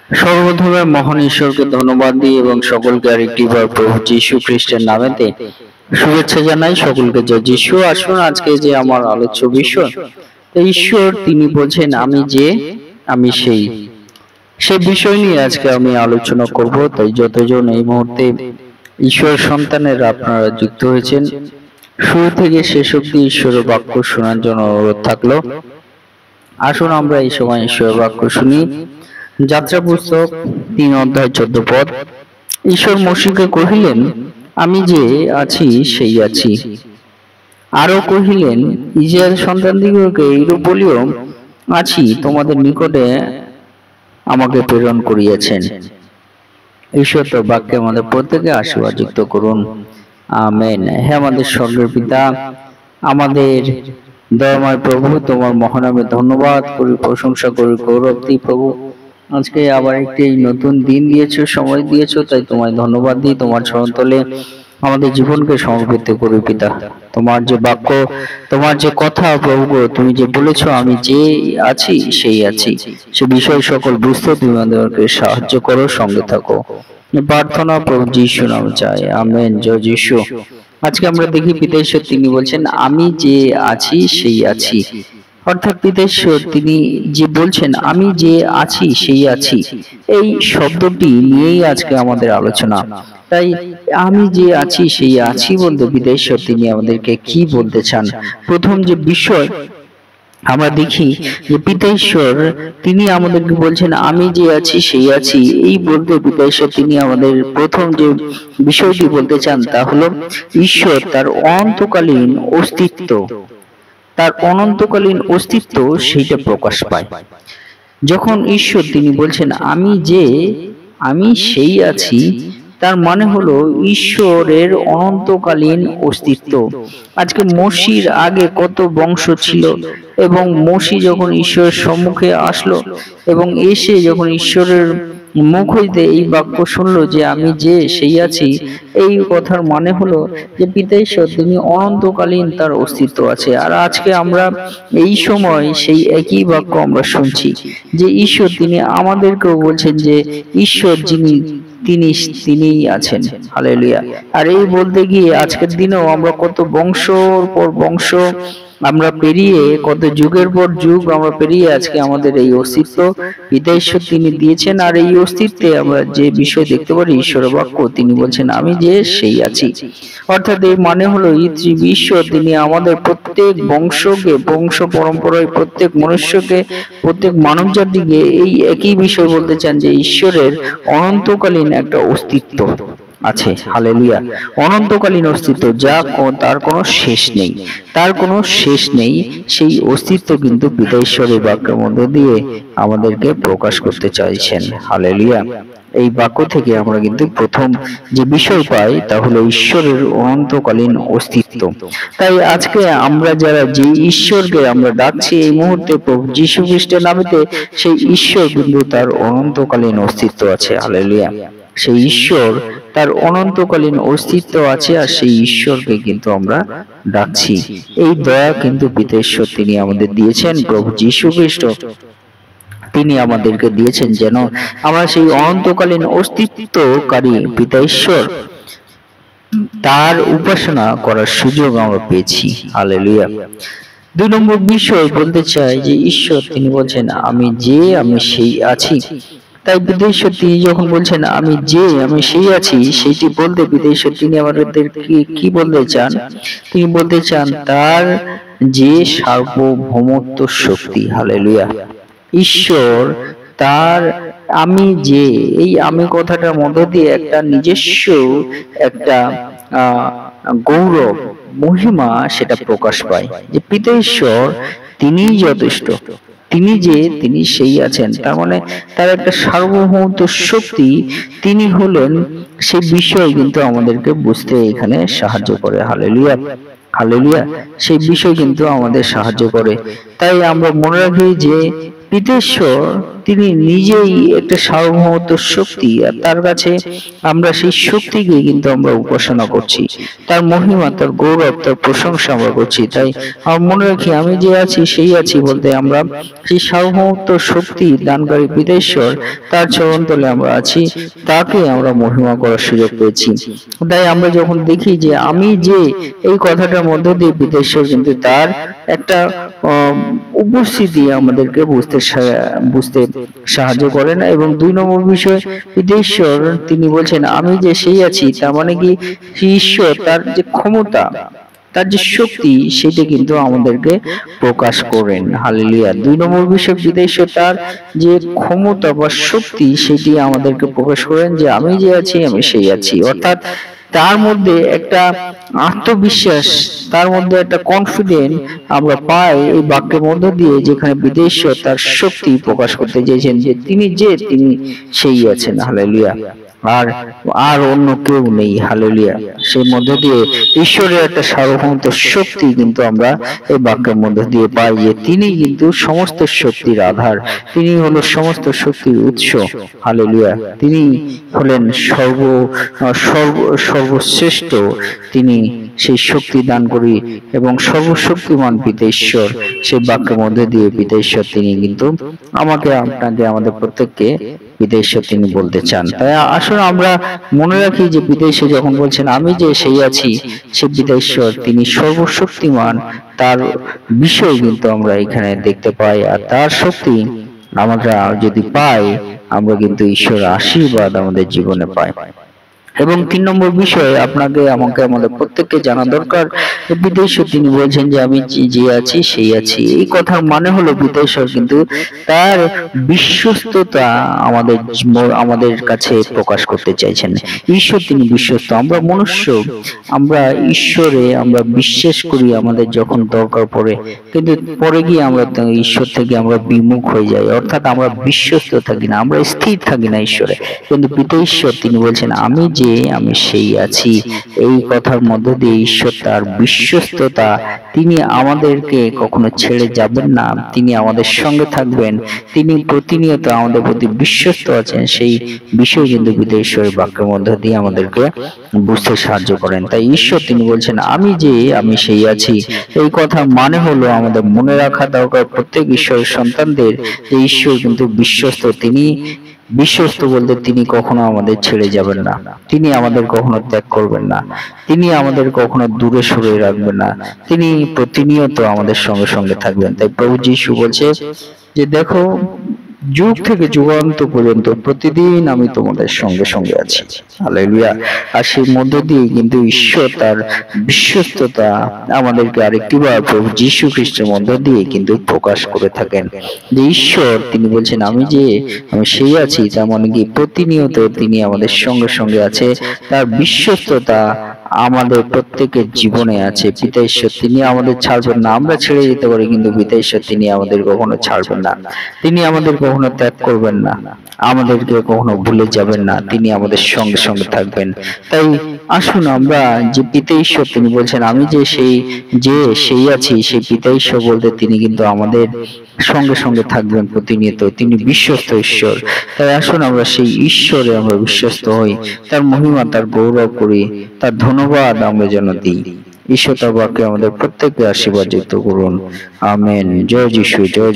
সর্বপ্রথমে মহান ঈশ্বরকে ধন্যবাদ দিই এবং সকলকে আরেকটিবার প্রভু যীশু খ্রিস্টের নামেতে শুভেচ্ছা জানাই। সকলকে জয় যীশু। আসুন আজকে যে আমার আলোচ্য বিষয়, ঈশ্বর তিনি বলছেন আমি যে আমি সেই বিষয় নিয়ে আজকে আমি আলোচনা করব। তাই যতজন এই মুহূর্তে ঈশ্বর সন্তানেরা আপনারা যুক্ত হয়েছেন, শুরু থেকে শেষ অব্দি ঈশ্বরের বাক্য শোনার জন্য অনুরোধ থাকলো। আসুন আমরা এই সময় ঈশ্বরের বাক্য শুনি। যাত্রা পুস্তক 3 অধ্যায় 14 পদ। ঈশ্বর মশীকে কহিলেন, আমি যে আছি সেই আছি। আরো কহিলেন, ইসরায়েল সন্তানদিগকে এইরূপ বলিও, আছি তোমাদের নিকটে আমাকে প্রেরণ করিয়াছেন। ঈশ্বর তো বাক্যে আমাদের প্রত্যেকে আশীর্বাদ যুক্ত করুন, আমেন। হে আমাদের স্বর্গের পিতা, আমাদের দয়াময় প্রভু, তোমার মহানামে ধন্যবাদ করি, প্রশংসা করি, গৌরব দিই প্রভু। আজকে আবার একটি নতুন দিন দিয়েছো, সময় দিয়েছো, তাই তোমায় ধন্যবাদ দিই। তোমার চরণতলে আমাদের জীবনকে সমর্পিত করি পিতা। তোমার যে বাক্য, তোমার যে কথা প্রভু, তুমি যে বলেছো আমি যে আছি সেই আছি, সে বিষয় সকল বুঝতে তুমি আমাদেরকে সাহায্য করো, সঙ্গে থাকো। প্রার্থনা প্রভু যীশু নামে চাই, আমেন। জয় যীশু। আজকে আমরা দেখি পিতা ঈশ্বর তিনি বলছেন আমি যে আছি সেই আছি। অর্থাৎ পিতা ঈশ্বর তিনি যে বলছেন আমি যে আছি সেই আছি, এই শব্দটি নিয়েই আজকে আমাদের আলোচনা। তাই আমি যে আছি সেই আছি বলতে পিতা ঈশ্বর তিনি আমাদেরকে কি বলতে চান। প্রথম যে বিষয় আমরা দেখি যে পিতা ঈশ্বর তিনি আমাদেরকে বলছেন আমি যে আছি সেই আছি। এই বলতে পিতা ঈশ্বর তিনি আমাদের প্রথম যে বিষয়টি বলতে চান তা হলো ঈশ্বর তার অনন্তকালীন অস্তিত্ব, তার অনন্তকালীন অস্তিত্ব সেইটা প্রকাশ পায় যখন ঈশ্বর তিনি বলছেন আমি যে আমি সেই আছি। তার মানে হলো ঈশ্বরের অনন্তকালীন অস্তিত্ব। আজকে মসির আগে কত বংশ ছিল, এবং মসি যখন ঈশ্বরের সম্মুখে আসলো এবং এসে যখন ঈশ্বরের মুখ হইতে এই বাক্য শুনলো যে আমি যে সেই আছি, এই কথার মানে হলো যে পিতা ঈশ্বর তিনি অনন্তকালীন তার অস্তিত্ব আছে। আর আজকে আমরা এই সময় সেই একই বাক্য আমরা শুনছি যে ঈশ্বর তিনি আমাদেরকেও বলছেন যে ঈশ্বর যিনি তিনিই আছেন। হালেলুয়া। আর এই বলতে গিয়ে আজকের দিনেও আমরা কত বংশর পর বংশ আমরা পেরিয়ে, কত যুগের পর যুগ আমরা পেরিয়ে আজকে আমাদের এই অস্তিত্ব পিতা ঈশ্বর তিনি দিয়েছেন। আর এই অস্তিত্বে আমরা যে বিষয় দেখতে পারি ঈশ্বরের বাক্য তিনি বলছেন আমি যে সেই আছি। অর্থাৎ এই মানে হলো ঈশ্বর তিনি আমাদের প্রত্যেক বংশকে, বংশ পরম্পরায় প্রত্যেক মনুষ্যকে, প্রত্যেক মানব জাতিকে এই একই বিষয় বলতে চান যে ঈশ্বরের অনন্তকালীন একটা অস্তিত্ব আছে। হালেলুয়া। অনন্তকালীন অস্তিত্ব, যা তার কোনো শেষ নেই, তার কোনো শেষ নেই। সেই অস্তিত্ব কিন্তু পিতা ঈশ্বরের বাক্যের মধ্যে দিয়ে আমাদেরকে প্রকাশ করতে চাইছেন। হালেলুয়া। এই বাক্য থেকে আমরা কিন্তু প্রথম যে বিষয় পাই তা হলো ঈশ্বরের অনন্তকালীন অস্তিত্ব। তাই আজকে আমরা যারা যে ঈশ্বরকে আমরা ডাকছি এই মুহূর্তে প্রভু যীশু খ্রিস্টের নামেতে, সেই ঈশ্বর কিন্তু তার অনন্তকালীন অস্তিত্ব আছে। হালেলুয়া। সেই ঈশ্বর তার অনন্তকালীন অস্তিত্ব আছে, আর সেই ঈশ্বরকে কিন্তু আমরা ডাকছি। এই দয়া কিন্তু পিতা ঈশ্বর তিনি আমাদের দিয়েছেন, প্রভু যীশু খ্রিস্ট তিনি আমাদেরকে দিয়েছেন যেন আমরা সেই অনন্তকালীন অস্তিত্বকারী পিতা ঈশ্বর তার উপাসনা করার সুযোগ আমরা পেয়েছি। হালেলুয়া। 2 নম্বর বিষয় বলতে চাই যে ঈশ্বর তিনি বলছেন আমি যে আমি সেই আছি। তাই পিতা ঈশ্বর তিনি যখন বলছেন আমি যে আমি সেই আছি, সেইটি বলতে পিতা ঈশ্বর তিনি আমাদেরকে কি বলতে চান? তিনি বলতে চান তার যে সার্বভৌমত্ব শক্তি। হালেলুয়া। ঈশ্বর তার আমি যে, এই আমি কথাটার মধ্য দিয়ে একটা নিজস্ব একটা গৌরব, মহিমা সেটা প্রকাশ পায় যে পিতা ঈশ্বর তিনিই যথেষ্ট, তিনি যে তিনি সেই আছেন। তার মানে তার একটা সার্বভৌমত্ব শক্তি, তিনি হলেন সেই বিষয় কিন্তু আমাদেরকে বুঝতে এখানে সাহায্য করে। হালেলুয়া। হালেলুয়া। সেই বিষয় কিন্তু আমাদের সাহায্য করে। তাই আমরা মনে রাখি যে পিতা ঈশ্বর তিনি নিজেই একটা সার্বভৌমত্ব শক্তি, আর তার কাছে আমরা সেই শক্তিকে কিন্তু আমরা উপাসনা করছি, তার মহিমা, তার গৌরব, তার প্রশংসা আমরা করছি। তাই আমরা মনে রাখি, আমি যে আছি সেই আছি বলতে আমরা সেই সার্বভৌমত্ব শক্তি দানকারী পিতাশ্বর, তার চরণতলে আমরা আছি, তাকে আমরা মহিমা করার সুযোগ পেয়েছি। তাই আমরা যখন দেখি যে আমি যে, এই কথাটার মধ্য দিয়ে পিতাশ্বর কিন্তু তার একটা উপস্থিতি আমাদেরকে বুঝতে সাহায্য করেন। এবং 2 নম্বর বিষয়, পিতাশ্বর তিনি বলছেন আমি যে সেই আছি, তার মানে কি ঈশ্বর তার যে ক্ষমতা, তার যে শক্তি, সেটা কিন্তু আমাদেরকে প্রকাশ করেন। হালেলুয়া। 2 নম্বর বিষয়, পিতাশ্বর তার যে ক্ষমতা বা শক্তি, সেটি আমাদেরকে প্রকাশ করেন যে আমি যে আছি আমি সেই আছি। অর্থাৎ তার মধ্যে একটা আত্মবিশ্বাস, তার মধ্যে একটা কনফিডেন্ট আমরা পাই এই বাক্যের মধ্য দিয়ে, যেখানে পিতাশ্বর তার শক্তি প্রকাশ করতে চেয়েছেন যে তিনি সেই আছেন। হালেলুয়া। আর আর অন্য কেউ নেই। হালেলুয়া। সেই মধ্য দিয়ে ঈশ্বরের একটা সার্বভৌমত্ব শক্তি কিন্তু আমরা এই বাক্যের মধ্য দিয়ে পাই, যে তিনি কিন্তু সমস্ত শক্তির আধার, তিনি হলো সমস্ত শক্তির উৎস। হালেলুয়া। তিনি হলেন সর্বশ্রেষ্ঠ, তিনি সেই শক্তি দান করি এবং সর্বশক্তিমান পিতাশ্বর, সেই বাক্যের মধ্যে দিয়ে পিতাশ্বর তিনি কিন্তু আমাকে, আপনাকে, আমাদের প্রত্যেককে পিতাশ্বর তিনি বলতে চান। তাই আসলে আমরা মনে রাখি যে পিতাশ্বর যখন বলছেন আমি যে সেই আছি, সেই পিতাশ্বর তিনি সর্বশক্তিমান, তার বিষয় কিন্তু আমরা এখানে দেখতে পাই। আর তার শক্তি আমরা যদি পাই, আমরা কিন্তু ঈশ্বরের আশীর্বাদ আমাদের জীবনে পাই। এবং 3 নম্বর বিষয়, আপনাকে, আমাকে, আমাদের প্রত্যেককে জানা দরকার, পিতাশ্বর তিনি বলছেন যে আমি যে আছি সেই আছি। এই কথার মানে হলো পিতাশ্বর কিন্তু তার বিশ্বস্ততা আমাদের কাছে প্রকাশ করতে চাইছেন। ঈশ্বর তিনি বিশ্বস্ত, আমরা মনুষ্য, আমরা ঈশ্বরে আমরা বিশ্বাস করি আমাদের যখন দরকার পড়ে, কিন্তু পরে গিয়ে আমরা ঈশ্বর থেকে আমরা বিমুখ হয়ে যাই, অর্থাৎ আমরা বিশ্বস্ত থাকি না, আমরা স্থির থাকি না ঈশ্বরে। কিন্তু পিতাশ্বর তিনি বলছেন আমি যে আমি সেই আছি। এই কথার মধ্য দিয়ে ঈশ্বর তার বিশ্বস্ততা, তিনি আমাদেরকে কখনো ছেড়ে যাবেন না, তিনি আমাদের সঙ্গে থাকবেন, তিনি প্রতিনিয়ত আমাদের প্রতি বিশ্বস্ত আছেন, সেই বিষয় কিন্তু পিতাশ্বরের বাক্যের মধ্য দিয়ে আমাদেরকে বুঝতে সাহায্য করেন। তাই ঈশ্বর তিনি বলছেন আমি যে আমি সেই আছি। এই কথা মানে হলো আমাদের মনে রাখা দরকার প্রত্যেক ঈশ্বরের সন্তানদের, যে ঈশ্বর কিন্তু বিশ্বস্ত। তিনি বিশ্বস্ত বলতে তিনি কখনো আমাদের ছেড়ে যাবেন না, তিনি আমাদের কখনো ত্যাগ করবেন না, তিনি আমাদের কখনো দূরে সরিয়ে রাখবেন না, তিনি প্রতিনিয়ত আমাদের সঙ্গে সঙ্গে থাকবেন। তাই প্রভু যীশু বলছে যে দেখো, যুগ থেকে যুগান্ত পর্যন্ত প্রতিদিন আমি তোমাদের সঙ্গে সঙ্গে আছি। হালেলুয়া। আর সেই মধ্য দিয়ে কিন্তু ঈশ্বর তার বিশ্বস্ততা আমাদেরকে আরেকটিবার প্রভু যীশু খ্রিস্টের মধ্য দিয়ে কিন্তু প্রকাশ করে থাকেন, যে ঈশ্বর তিনি বলছেন আমি যে আমি সেই আছি, তার মানে কি প্রতিনিয়ত তিনি আমাদের সঙ্গে সঙ্গে আছে, তার বিশ্বস্ততা আমাদের প্রত্যেকের জীবনে আছে। পিতাশ্বর তিনি আমাদের ছাড়বেন না, আমরা ছেড়ে যেতে পারি কিন্তু পিতাশ্বর তিনি আমাদের কখনো ছাড়বেন না, তিনি আমাদের কখনো ত্যাগ করবেন না, আমাদেরকে কখনো ভুলে যাবেন না, তিনি আমাদের সঙ্গে সঙ্গে থাকবেন। তাই আসুন আমরা, যে পিতাশ্বর তিনি বলছেন আমি যে সেই আছি, সেই পিতাশ্বর বলতে তিনি কিন্তু আমাদের সঙ্গে সঙ্গে থাকবেন প্রতিনিয়ত, তিনি বিশ্বস্ত ঈশ্বর। তাই আসুন আমরা সেই ঈশ্বরে আমরা বিশ্বস্ত হই, তার মহিমা, তার গৌরব করি, তার ধন্যবাদ আমরা যেন দিই। ঈশ্বর তার বাক্যে আমাদের প্রত্যেককে আশীর্বাদ যুক্ত করুন। আমেন। জয় যিশু, জয়।